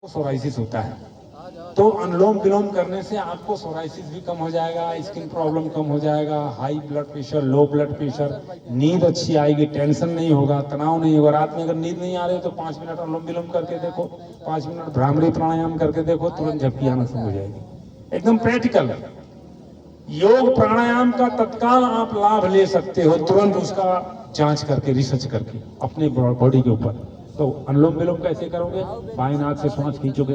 Psoriasis होता है, तो अनुलोम विलोम करने से आपको सोराइसिस भी कम हो जाएगा, स्किन प्रॉब्लम कम हो जाएगा, high blood pressure, low blood pressure, नींद अच्छी आएगी, टेंशन नहीं होगा, तनाव नहीं होगा। रात में अगर नींद नहीं आ रही तो 5 मिनट अनुलोम विलोम करके देखो, 5 मिनट भ्रामरी प्राणायाम करके देखो, तुरंत झपकी आना शुरू हो जाएगी। एकदम प्रैक्टिकल योग प्राणायाम का तत्काल आप लाभ ले सकते हो, तुरंत उसका जांच करके, रिसर्च करके अपने बॉडी के ऊपर। तो अनुलोम विलोम कैसे करोगे? बाएं हाथ से सांस खींचोगे,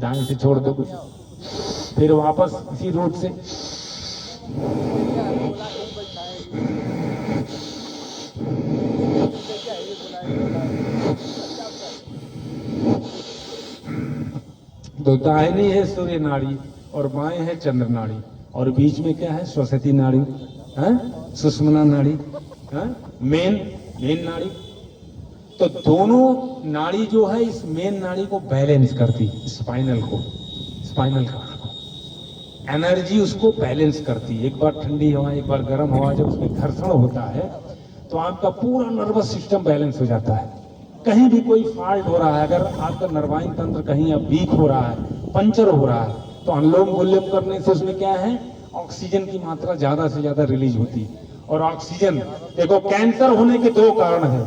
दाएं से छोड़ दोगे, फिर वापस इसी रूट से तो दाहिनी है सूर्य नाड़ी और बाएं है चंद्र नाड़ी, और बीच में क्या है? सरस्वती नाड़ी, सुषुम्ना नाड़ी, मेन नाड़ी। तो दोनों नाड़ी जो है इस मेन नाड़ी को बैलेंस करती, स्पाइनल का एनर्जी उसको बैलेंस करती। एक बार ठंडी हवा, एक बार गर्म हवा जब उसमें घर्षण होता है तो आपका पूरा नर्वस सिस्टम बैलेंस हो जाता है। कहीं भी कोई फॉल्ट हो रहा है, अगर आपका नर्वाइन तंत्र कहीं अब वीक हो रहा है, पंचर हो रहा है, तो अनुलोम विलोम करने से उसमें क्या है? ऑक्सीजन की मात्रा ज्यादा से ज्यादा रिलीज होती है। और ऑक्सीजन, देखो कैंसर होने के 2 कारण हैं।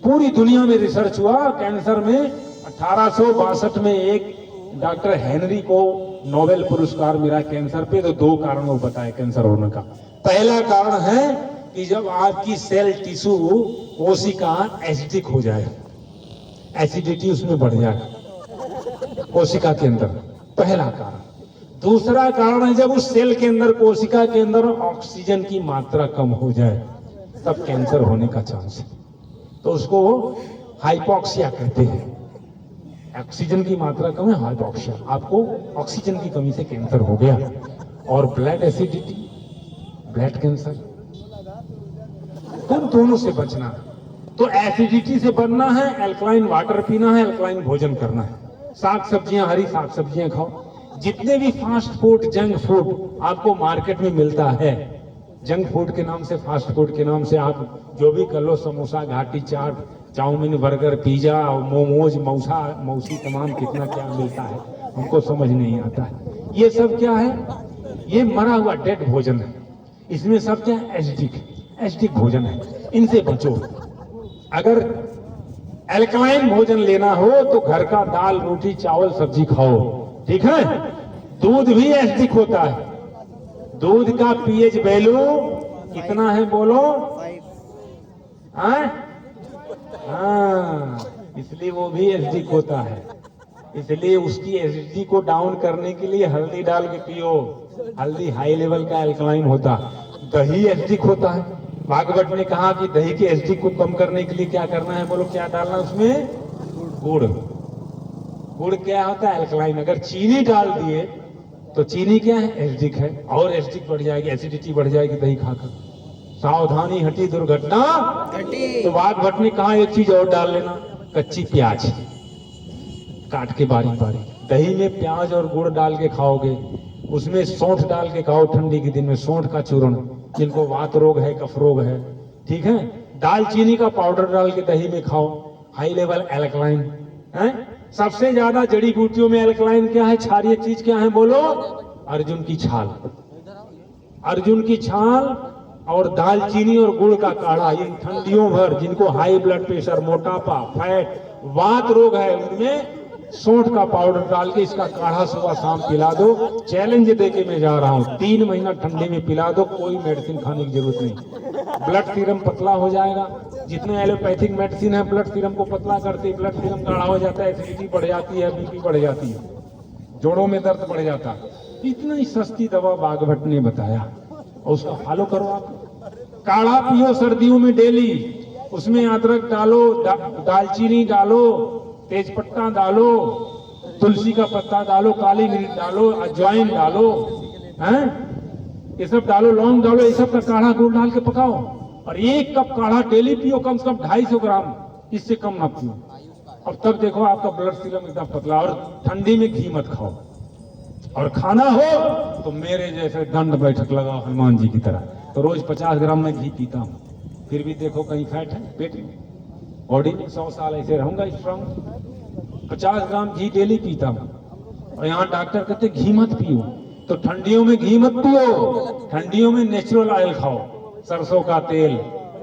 पूरी दुनिया में रिसर्च हुआ, कैंसर में 1862 में एक डॉक्टर हेनरी को नोबेल पुरस्कार मिला कैंसर पे। तो 2 कारण वो बताए कैंसर होने का। पहला कारण है कि जब आपकी सेल टिश्यू कोशिका एसिडिक हो जाए, एसिडिटी उसमें बढ़ जाए कोशिका के अंदर, पहला कारण। दूसरा कारण है जब उस सेल के अंदर, कोशिका के अंदर ऑक्सीजन की मात्रा कम हो जाए, तब कैंसर होने का चांस है। तो उसको हाइपोक्सिया कहते हैं। ऑक्सीजन की मात्रा कम है, हाइपोक्सिया। आपको ऑक्सीजन की कमी से कैंसर हो गया। और ब्लड एसिडिटी, ब्लड कैंसर, तुम दोनों से बचना है। तो एसिडिटी से बनना है, एल्कलाइन वाटर पीना है, एल्कलाइन भोजन करना है, साग सब्जियां, हरी साग सब्जियां खाओ। जितने भी फास्ट फूड, जंक फूड आपको मार्केट में मिलता है, जंक फूड के नाम से, फास्ट फूड के नाम से आप जो भी कर लो, समोसा, घाटी, चाट, चाउमीन, बर्गर, पिज्जा, मोमोज, मौसी तमाम कितना क्या मिलता है, हमको समझ नहीं आता है। ये सब क्या है? ये मरा हुआ डेड भोजन है। इसमें सब क्या है? एसिडिक भोजन है। इनसे बचो। अगर एल्कलाइन भोजन लेना हो तो घर का दाल, रोटी, चावल, सब्जी खाओ, ठीक है? दूध भी एसिडिक होता है। दूध का पीएच वैल्यू कितना है बोलो? हाँ, इसलिए वो भी एसिडिक होता है। इसलिए उसकी एसिडिटी को डाउन करने के लिए हल्दी डाल के पियो। हल्दी हाई लेवल का एल्कलाइन होता है। दही एसिडिक होता है। भागवत ने कहा कि दही की एसिडिटी को कम करने के लिए क्या करना है बोलो? क्या डालना उसमें? गुड़ क्या होता है? एल्कलाइन। अगर चीनी डाल दिए तो चीनी क्या है? एसिडिक है, और एसिडिक बढ़ जाएगी, एसिडिटी बढ़ जाएगी दही खाकर। सावधानी हटी दुर्घटना घटी। तो भागवत ने कहा एक चीज और डाल लेना, कच्ची प्याज काट के बारीक बारीक। दही में प्याज और गुड़ डाल के खाओगे, उसमें सौंठ डाल के खाओ ठंडी के दिन में, सौंठ का चूर्ण, जिनको वात रोग है, कफ रोग है, ठीक है? दालचीनी का पाउडर डाल के दही में खाओ, हाई लेवल एल्कलाइन है। सबसे ज्यादा जड़ी बूटियों में एल्कलाइन क्या है? क्षारीय चीज क्या है बोलो? अर्जुन की छाल, अर्जुन की छाल और दालचीनी और गुड़ का काढ़ा। इन ठंडियों भर जिनको हाई ब्लड प्रेशर, मोटापा, फैट, वात रोग है, उनमें सौंठ का पाउडर डाल के इसका काढ़ा सुबह शाम पिला दो। चैलेंज देके मैं जा रहा हूँ, 3 महीना ठंडी में पिला दो, कोई मेडिसिन खाने की जरूरत नहीं। ब्लड सीरम पतला हो जाएगा। जितने एलोपैथिक मेडिसिन है ब्लड सीरम को पतला करती है, ब्लड सीरम गाढ़ा हो जाता है, एसिडिटी बढ़ जाती है, बीपी बढ़ जाती है, जोड़ों में दर्द बढ़ जाता है। इतनी सस्ती दवा भागवत ने बताया और उसका फॉलो करो आप। काढ़ा पियो सर्दियों में डेली, उसमें अदरक डालो, दालचीनी डालो, तेजपत्ता डालो, तुलसी का पत्ता डालो, काली मिर्च डालो, अजवाइन डालो, हैं? ये सब डालो, लौंग डालो, ये सब का काढ़ा गुड़ डाल के पकाओ और 1 कप काढ़ा डेली पियो, कम से कम 250 ग्राम, इससे कम ना पियो। और तब देखो आपका ब्लड सीरम एकदम पतला। और ठंडी में घी मत खाओ, और खाना हो तो मेरे जैसे दंड बैठक लगाओ हनुमान जी की तरह। तो रोज 50 ग्राम में घी पीता हूँ, फिर भी देखो कहीं फैट है पेट में। बॉडी में 100 साल ऐसे रहूंगा स्ट्रांग। 50 ग्राम घी डेली पीता हूँ, और यहाँ डॉक्टर कहते घी मत पियो। तो ठंडियों में घी मत पियो, ठंडियों में नेचुरल ऑयल खाओ, सरसों का तेल,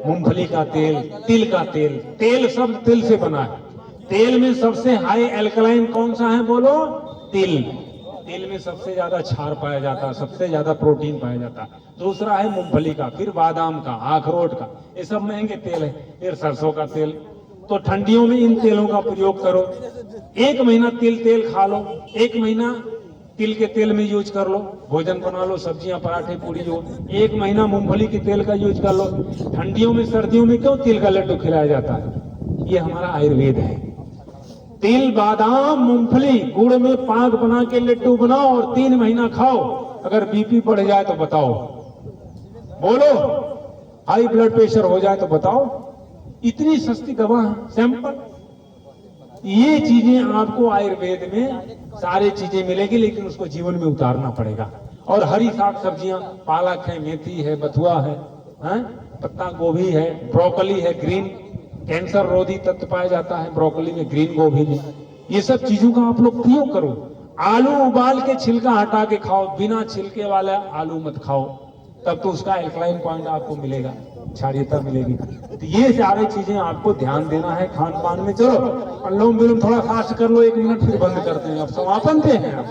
मूंगफली का तेल, तिल का तेल। तेल सब तिल से बना है। तेल में सबसे हाई एल्कलाइन कौन सा है बोलो? तिल। तिल में सबसे ज्यादा क्षार पाया जाता है, सबसे ज्यादा प्रोटीन पाया जाता है। दूसरा है मूंगफली का, फिर बादाम का, अखरोट का, ये सब महंगे तेल है। फिर सरसों का तेल। तो ठंडियों में इन तेलों का प्रयोग करो। 1 महीना तिल तेल खा लो, 1 महीना तिल के तेल में यूज कर लो, भोजन बना लो, सब्जियां पराठे पूरी जो। 1 महीना मूंगफली के तेल का यूज कर लो। ठंडियों में सर्दियों में क्यों तिल का लड्डू खिलाया जाता है? ये हमारा आयुर्वेद है। तिल, बादाम, मूंगफली, गुड़ में पाक बना के लड्डू बनाओ और 3 महीना खाओ। अगर बीपी बढ़ जाए तो बताओ, बोलो, हाई ब्लड प्रेशर हो जाए तो बताओ। इतनी सस्ती दवा है, सैंपल। ये चीजें आपको आयुर्वेद में सारी चीजें मिलेगी, लेकिन उसको जीवन में उतारना पड़ेगा। और हरी साग सब्जियां, पालक है, मेथी है, बथुआ है, पत्ता गोभी है, ब्रोकली है, ग्रीन, कैंसर रोधी तत्व पाया जाता है ब्रोकली में, ग्रीन गोभी में। ये सब चीजों का आप लोग प्रयोग करो। आलू उबाल के छिलका हटा के खाओ, बिना छिलके वाला आलू मत खाओ, तब तो उसका एल्कलाइन पॉइंट आपको मिलेगा, क्षारीयता मिलेगी। तो ये सारी चीजें आपको ध्यान देना है खान पान में। चलो अनुलोम विलोम थोड़ा फास्ट कर लो, 1 मिनट, फिर बंद करते हैं। अब समापन पे हैं आप।